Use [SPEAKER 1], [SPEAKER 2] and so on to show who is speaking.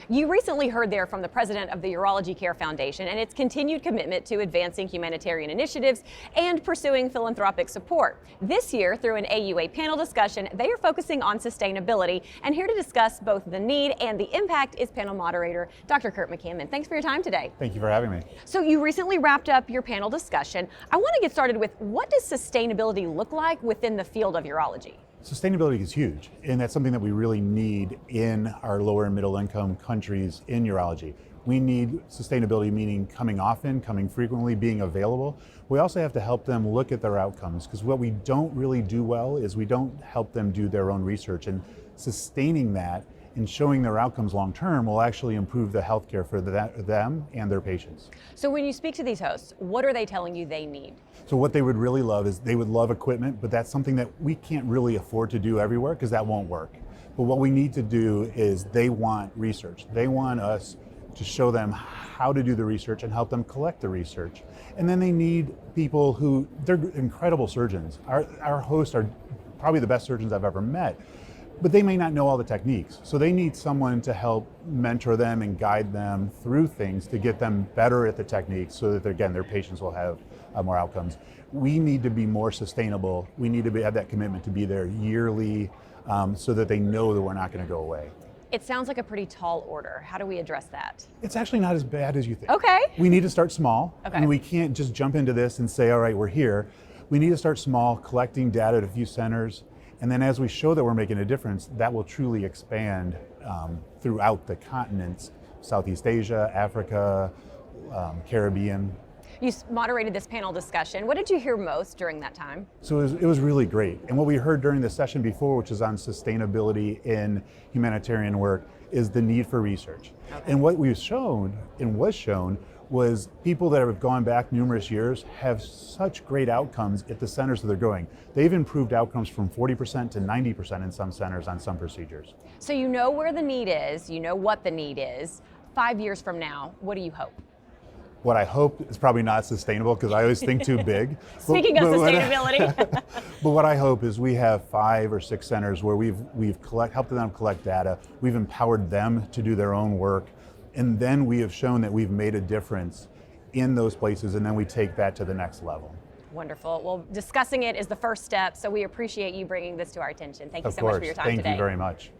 [SPEAKER 1] You recently heard there from the president of the Urology Care Foundation and its continued commitment to advancing humanitarian initiatives and pursuing philanthropic support. This year, through an AUA panel discussion, they are focusing on sustainability. And here to discuss both the need and the impact is panel moderator, Dr. Kurt McCammon. Thanks for your time today.
[SPEAKER 2] Thank you for having me.
[SPEAKER 1] So you recently wrapped up your panel discussion. I want to get started with, what does sustainability look like within the field of urology?
[SPEAKER 2] Sustainability is huge, and that's something that we really need in our lower and middle income countries in urology. We need sustainability, meaning coming often, coming frequently, being available. We also have to help them look at their outcomes, because what we don't really do well is we don't help them do their own research, and sustaining that and showing their outcomes long term will actually improve the healthcare for them and their patients.
[SPEAKER 1] So when you speak to these hosts, what are they telling you they need?
[SPEAKER 2] So what they would really love is they would love equipment, but that's something that we can't really afford to do everywhere because that won't work. But what we need to do is they want research. They want us to show them how to do the research and help them collect the research. And then they need people who, they're incredible surgeons. Our hosts are probably the best surgeons I've ever met, but they may not know all the techniques. So they need someone to help mentor them and guide them through things to get them better at the techniques so that, again, their patients will have more outcomes. We need to be more sustainable. We need to have that commitment to be there yearly so that they know that we're not going to go away.
[SPEAKER 1] It sounds like a pretty tall order. How do we address that?
[SPEAKER 2] It's actually not as bad as you think.
[SPEAKER 1] Okay.
[SPEAKER 2] We need to start small.
[SPEAKER 1] Okay.
[SPEAKER 2] And we can't just jump into this and say, all right, we're here. We need to start small, collecting data at a few centers. And then as we show that we're making a difference, that will truly expand throughout the continents, Southeast Asia, Africa, Caribbean.
[SPEAKER 1] You moderated this panel discussion. What did you hear most during that time?
[SPEAKER 2] So it was really great. And what we heard during the session before, which is on sustainability in humanitarian work, is the need for research. Okay. And what we've shown and was shown was people that have gone back numerous years have such great outcomes at the centers that they're going. They've improved outcomes from 40% to 90% in some centers on some procedures.
[SPEAKER 1] So you know where the need is, you know what the need is. 5 years from now, what do you hope?
[SPEAKER 2] What I hope is probably not sustainable because I always think too big.
[SPEAKER 1] Speaking of sustainability.
[SPEAKER 2] But what I hope is we have 5 or 6 centers where we've helped them collect data, we've empowered them to do their own work, and then we have shown that we've made a difference in those places, and then we take that to the next level.
[SPEAKER 1] Wonderful. Well, discussing it is the first step, so we appreciate you bringing this to our attention. Thank you so much for your time today.
[SPEAKER 2] Thank you very much.